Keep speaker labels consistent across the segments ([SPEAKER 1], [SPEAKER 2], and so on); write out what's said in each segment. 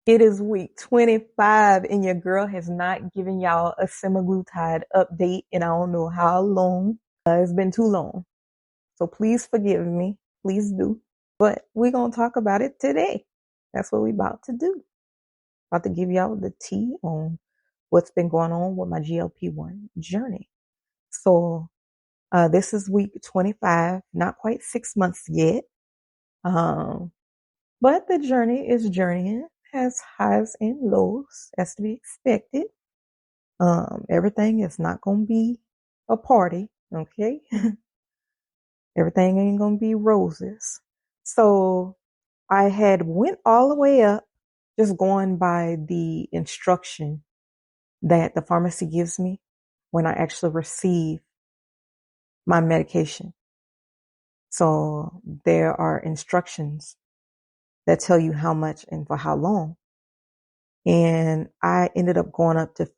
[SPEAKER 1] It is week 25 and your girl has not given y'all a semaglutide update in I don't know how long. It's been too long. So please forgive me. Please do. But we're going to talk about it today. That's what we're about to do. About to give y'all the tea on what's been going on with my GLP-1 journey. So this is week 25, not quite 6 months yet. But the journey is journeying, has highs and lows as to be expected. Everything is not going to be a party, okay? Everything ain't going to be roses. So I had went all the way up just going by the instruction that the pharmacy gives me when I actually receive my medication. So there are instructions that tell you how much and for how long. And I ended up going up to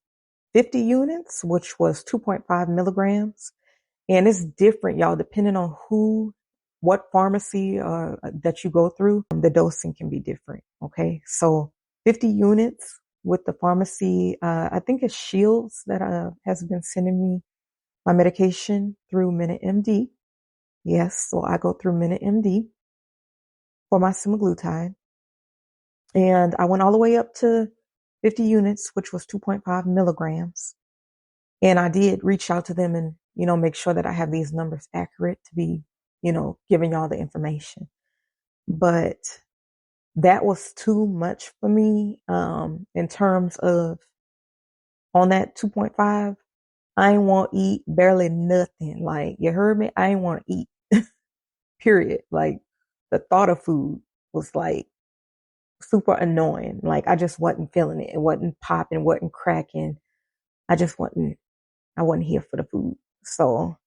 [SPEAKER 1] 50 units, which was 2.5 milligrams. And it's different, y'all, depending on what pharmacy that you go through, the dosing can be different. Okay. So 50 units with the pharmacy, I think it's Shields that has been sending me my medication through MinuteMD. Yes. So I go through MinuteMD for my semaglutide. And I went all the way up to 50 units, which was 2.5 milligrams. And I did reach out to them and, make sure that I have these numbers accurate to be, giving y'all the information. But that was too much for me, in terms of on that 2.5, I ain't want to eat barely nothing. Like, you heard me? I ain't want to eat, period. Like, the thought of food was like super annoying. Like, I just wasn't feeling it. It wasn't popping, wasn't cracking. I wasn't here for the food. So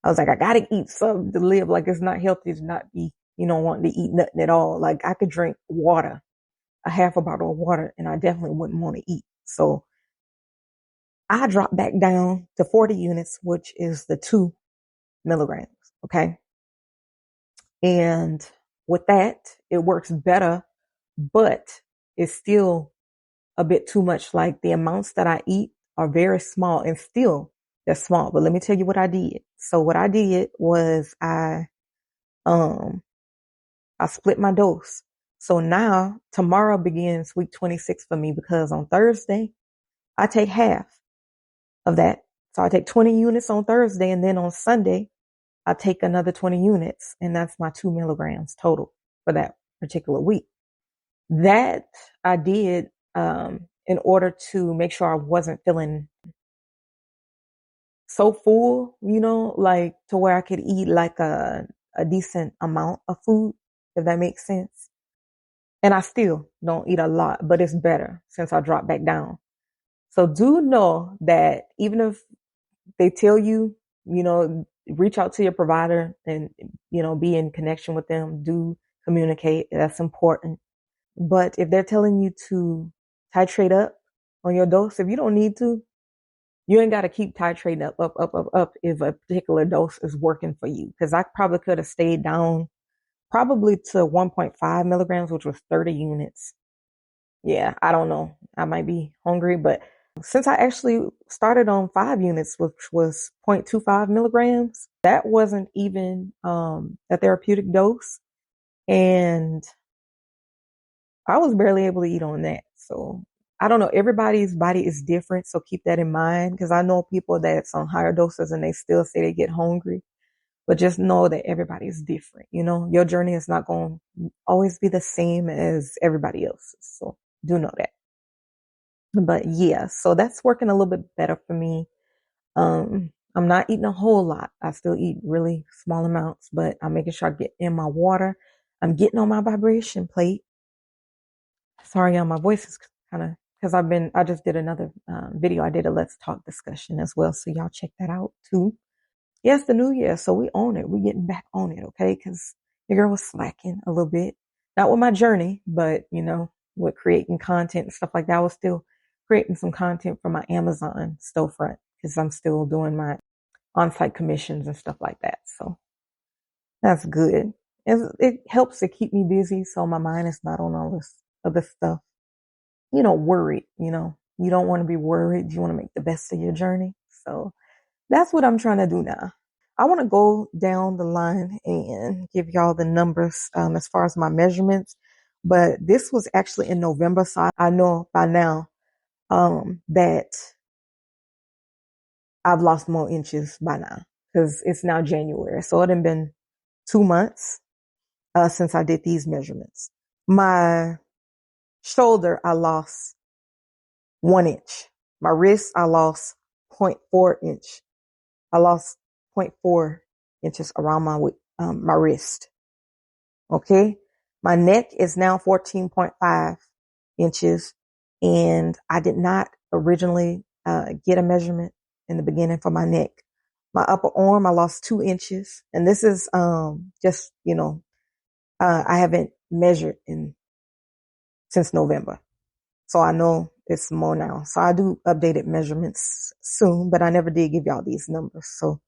[SPEAKER 1] I was like, I gotta eat something to live. Like, it's not healthy to not be, wanting to eat nothing at all. Like, I could drink water, a half a bottle of water, and I definitely wouldn't want to eat. So I dropped back down to 40 units, which is the 2 milligrams. Okay. And with that, it works better, but it's still a bit too much. Like, the amounts that I eat are very small and still they're small. But let me tell you what I did. So what I did was I split my dose. So now tomorrow begins week 26 for me because on Thursday I take half of that. So I take 20 units on Thursday and then on Sunday I take another 20 units and that's my 2 milligrams total for that particular week. That I did in order to make sure I wasn't feeling so full, like to where I could eat like a decent amount of food, if that makes sense. And I still don't eat a lot, but it's better since I dropped back down. So do know that even if they tell you, reach out to your provider and, be in connection with them, do communicate. That's important. But if they're telling you to titrate up on your dose, if you don't need to, you ain't got to keep titrating up if a particular dose is working for you. Because I probably could have stayed down probably to 1.5 milligrams, which was 30 units. Yeah, I don't know. I might be hungry, but since I actually started on 5 units, which was 0.25 milligrams, that wasn't even a therapeutic dose. And I was barely able to eat on that. So I don't know. Everybody's body is different. So keep that in mind because I know people that's on higher doses and they still say they get hungry. But just know that everybody is different. Your journey is not going to always be the same as everybody else's. So do know that. But yeah, so that's working a little bit better for me. I'm not eating a whole lot. I still eat really small amounts, but I'm making sure I get in my water. I'm getting on my vibration plate. Sorry, y'all, my voice is kind of, because I just did another video. I did a Let's Talk discussion as well. So y'all check that out too. Yes, the new year. So we own it. We getting back on it. Okay. Cause your girl was slacking a little bit, not with my journey, but with creating content and stuff like that. I was still creating some content for my Amazon storefront because I'm still doing my on-site commissions and stuff like that. So that's good. It helps to keep me busy. So my mind is not on all this other stuff. worried, you don't want to be worried. You want to make the best of your journey. So that's what I'm trying to do now. I want to go down the line and give y'all the numbers as far as my measurements. But this was actually in November, so I know by now that I've lost more inches by now because it's now January. So it had been 2 months since I did these measurements. My shoulder, I lost 1 inch. My wrist, I lost 0.4 inch. I lost 0.4 inches around my wrist. Okay. My neck is now 14.5 inches. And I did not originally get a measurement in the beginning for my neck. My upper arm, I lost 2 inches. And this is just, I haven't measured since November. So I know it's more now. So I do updated measurements soon, but I never did give y'all these numbers. So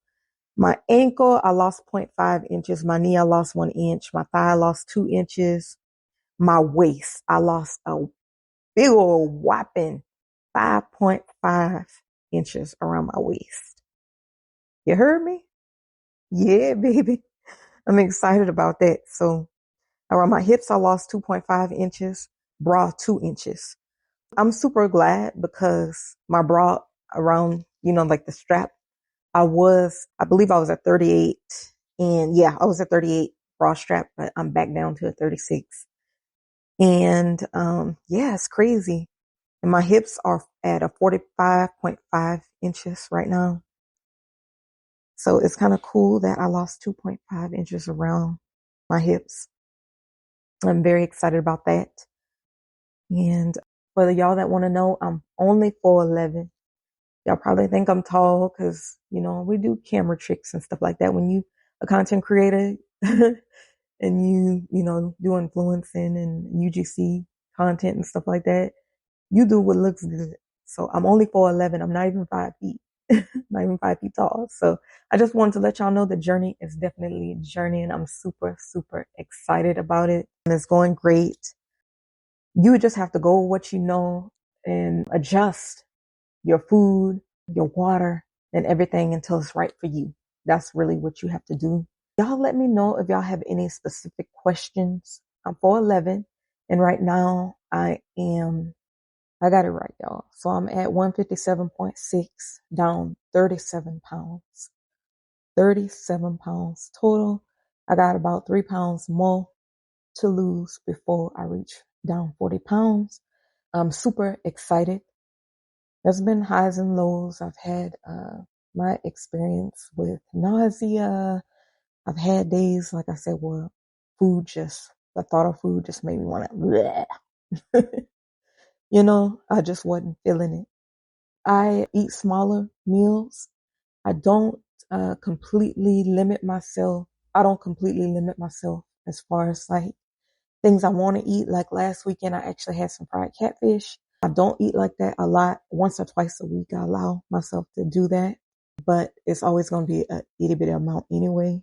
[SPEAKER 1] my ankle, I lost 0.5 inches. My knee, I lost 1 inch. My thigh, I lost 2 inches. My waist, I lost a big old whopping 5.5 inches around my waist. You heard me? Yeah, baby. I'm excited about that. So around my hips, I lost 2.5 inches. Bra, 2 inches. I'm super glad because my bra around, like the strap, I believe I was at 38. And yeah, I was at 38 bra strap, but I'm back down to a 36. And yeah, it's crazy. And my hips are at a 45.5 inches right now. So it's kind of cool that I lost 2.5 inches around my hips. I'm very excited about that. And for y'all that want to know, I'm only 4'11". Y'all probably think I'm tall because, we do camera tricks and stuff like that. When you a content creator and do influencing and UGC content and stuff like that, you do what looks good. So I'm only 4'11". I'm not even 5 feet, not even 5 feet tall. So I just wanted to let y'all know the journey is definitely a journey and I'm super, super excited about it. And it's going great. You just have to go with what you know and adjust your food, your water, and everything until it's right for you. That's really what you have to do. Y'all let me know if y'all have any specific questions. I'm 4'11", and right now I got it right, y'all. So I'm at 157.6, down 37 pounds. 37 pounds total. I got about 3 pounds more to lose before I reach down 40 pounds. I'm super excited. There's been highs and lows. I've had my experience with nausea. I've had days, like I said, where the thought of food just made me want to, I just wasn't feeling it. I eat smaller meals. I don't completely limit myself. I don't completely limit myself as far as like things I want to eat. Like last weekend, I actually had some fried catfish. I don't eat like that a lot. Once or twice a week, I allow myself to do that, but it's always going to be a itty bitty amount anyway.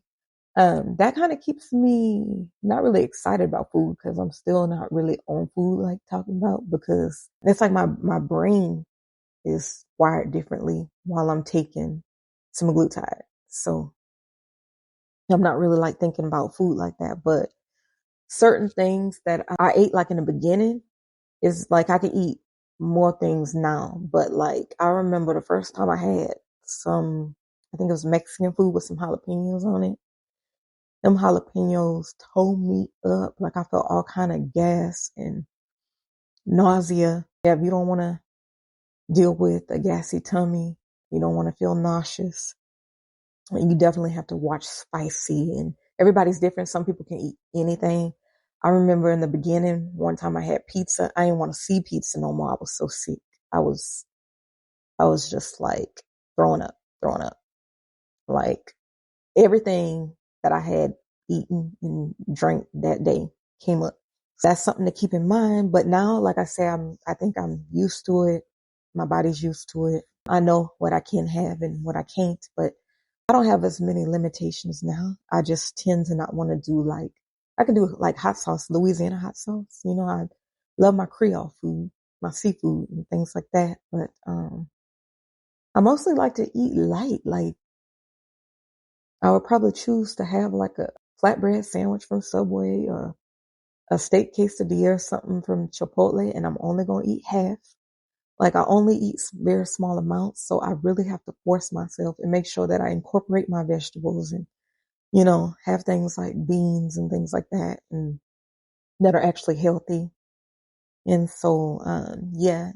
[SPEAKER 1] That kind of keeps me not really excited about food because I'm still not really on food like talking about, because it's like my brain is wired differently while I'm taking semaglutide. So I'm not really like thinking about food like that, but certain things that I ate like in the beginning is like I could eat more things now. But like I remember the first time I had I think it was Mexican food with some jalapenos on it. Them jalapenos tore me up. Like I felt all kind of gas and nausea. Yeah, if you don't want to deal with a gassy tummy, you don't want to feel nauseous, you definitely have to watch spicy, and everybody's different. Some people can eat anything. I remember in the beginning, one time I had pizza. I didn't want to see pizza no more. I was so sick. I was just like throwing up. Like everything that I had eaten and drank that day came up. So that's something to keep in mind. But now, like I say, I think I'm used to it. My body's used to it. I know what I can have and what I can't, but I don't have as many limitations now. I just tend to not want to do I can do like hot sauce, Louisiana hot sauce. I love my Creole food, my seafood and things like that. But I mostly like to eat light. Like I would probably choose to have like a flatbread sandwich from Subway or a steak quesadilla or something from Chipotle, and I'm only gonna eat half. Like I only eat very small amounts, so I really have to force myself and make sure that I incorporate my vegetables and, have things like beans and things like that and that are actually healthy. And so, yeah,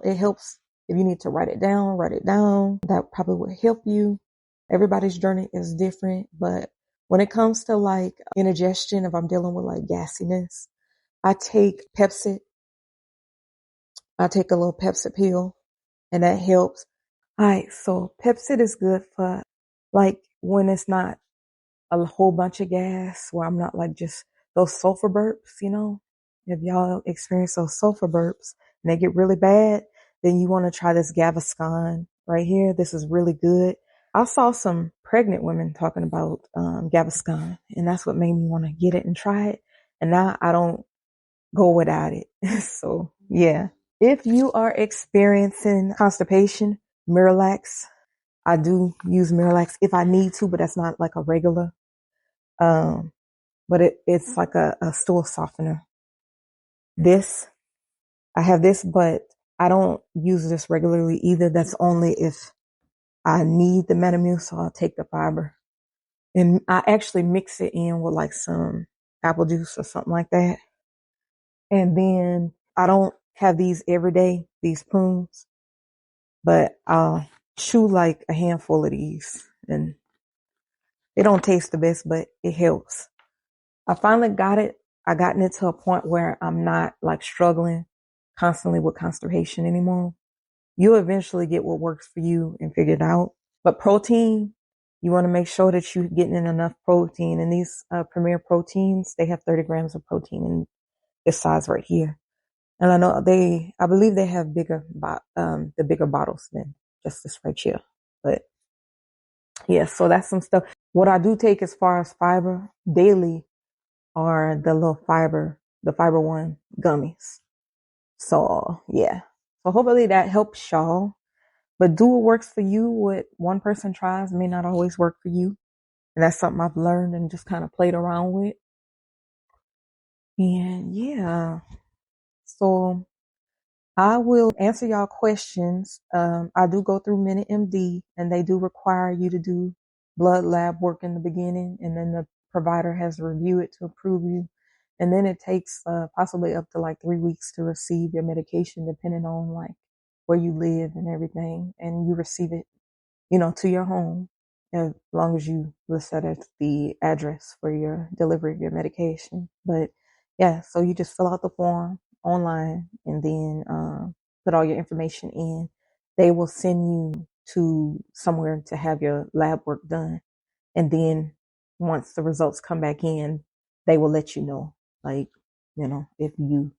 [SPEAKER 1] it helps if you need to write it down, write it down. That probably would help you. Everybody's journey is different, but when it comes to like indigestion, if I'm dealing with like gassiness, I take Pepsi. I take a little Pepsi pill and that helps. All right. So Pepsi is good for like when it's not a whole bunch of gas, where I'm not like just those sulfur burps. If y'all experience those sulfur burps and they get really bad, then you want to try this Gaviscon right here. This is really good. I saw some pregnant women talking about Gaviscon, and that's what made me want to get it and try it. And now I don't go without it. So yeah. If you are experiencing constipation, Miralax, I do use Miralax if I need to, but that's not like a regular. But it's like a stool softener. I have this, but I don't use this regularly either. That's only if I need the Metamucil, so I'll take the fiber. And I actually mix it in with like some apple juice or something like that. And then I don't have these every day, these prunes, but I'll chew like a handful of these, and they don't taste the best, but it helps. I finally got it. I gotten it to a point where I'm not like struggling constantly with constipation anymore. You'll eventually get what works for you and figure it out. But protein, you want to make sure that you're getting in enough protein. And these Premier Proteins, they have 30 grams of protein in this size right here. And I believe they have the bigger bottles than just this right here. But yeah, so that's some stuff. What I do take as far as fiber daily are the fiber one gummies. So yeah. So hopefully that helps y'all. But do what works for you. What one person tries may not always work for you. And that's something I've learned and just kind of played around with. And yeah. So I will answer y'all questions. I do go through MinuteMD, and they do require you to do blood lab work in the beginning, and then the provider has to review it to approve you. And then it takes possibly up to like 3 weeks to receive your medication, depending on like where you live and everything. And you receive it, to your home, as long as you list that as the address for your delivery of your medication. But yeah, so you just fill out the form online and then put all your information in. They will send you to somewhere to have your lab work done. And then once the results come back in, they will let you know, like, if you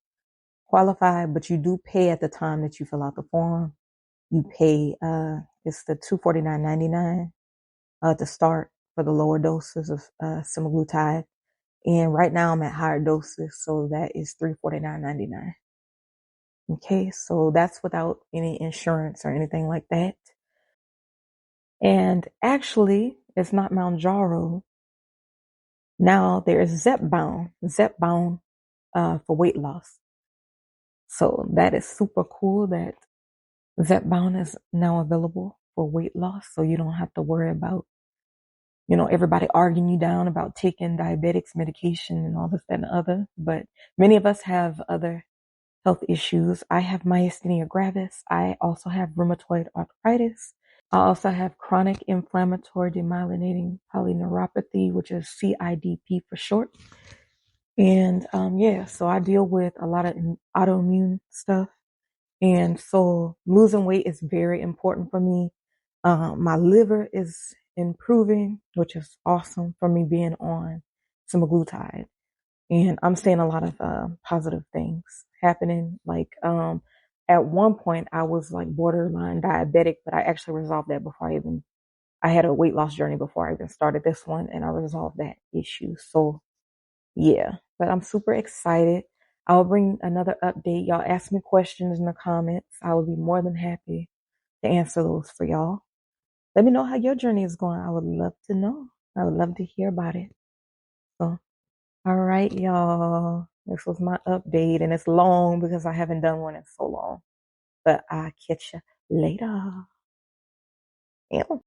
[SPEAKER 1] qualify, but you do pay at the time that you fill out the form. You pay, it's the $249.99 to start for the lower doses of semaglutide. And right now I'm at higher doses, so that is $349.99. Okay, so that's without any insurance or anything like that. And actually, it's not Mounjaro. Now there is Zepbound for weight loss. So that is super cool that Zepbound is now available for weight loss. So you don't have to worry about, everybody arguing you down about taking diabetics medication and all this, that, and the other. But many of us have other health issues. I have myasthenia gravis. I also have rheumatoid arthritis. I also have chronic inflammatory demyelinating polyneuropathy, which is CIDP for short. And yeah, so I deal with a lot of autoimmune stuff. And so losing weight is very important for me. My liver is improving, which is awesome for me being on semaglutide. And I'm seeing a lot of positive things happening. Like at one point I was like borderline diabetic, but I actually resolved that I had a weight loss journey before I even started this one, and I resolved that issue. So yeah, but I'm super excited. I'll bring another update. Y'all ask me questions in the comments. I will be more than happy to answer those for y'all. Let me know how your journey is going. I would love to know. I would love to hear about it. So, all right, y'all. This was my update, and it's long because I haven't done one in so long. But I'll catch you later. Ew.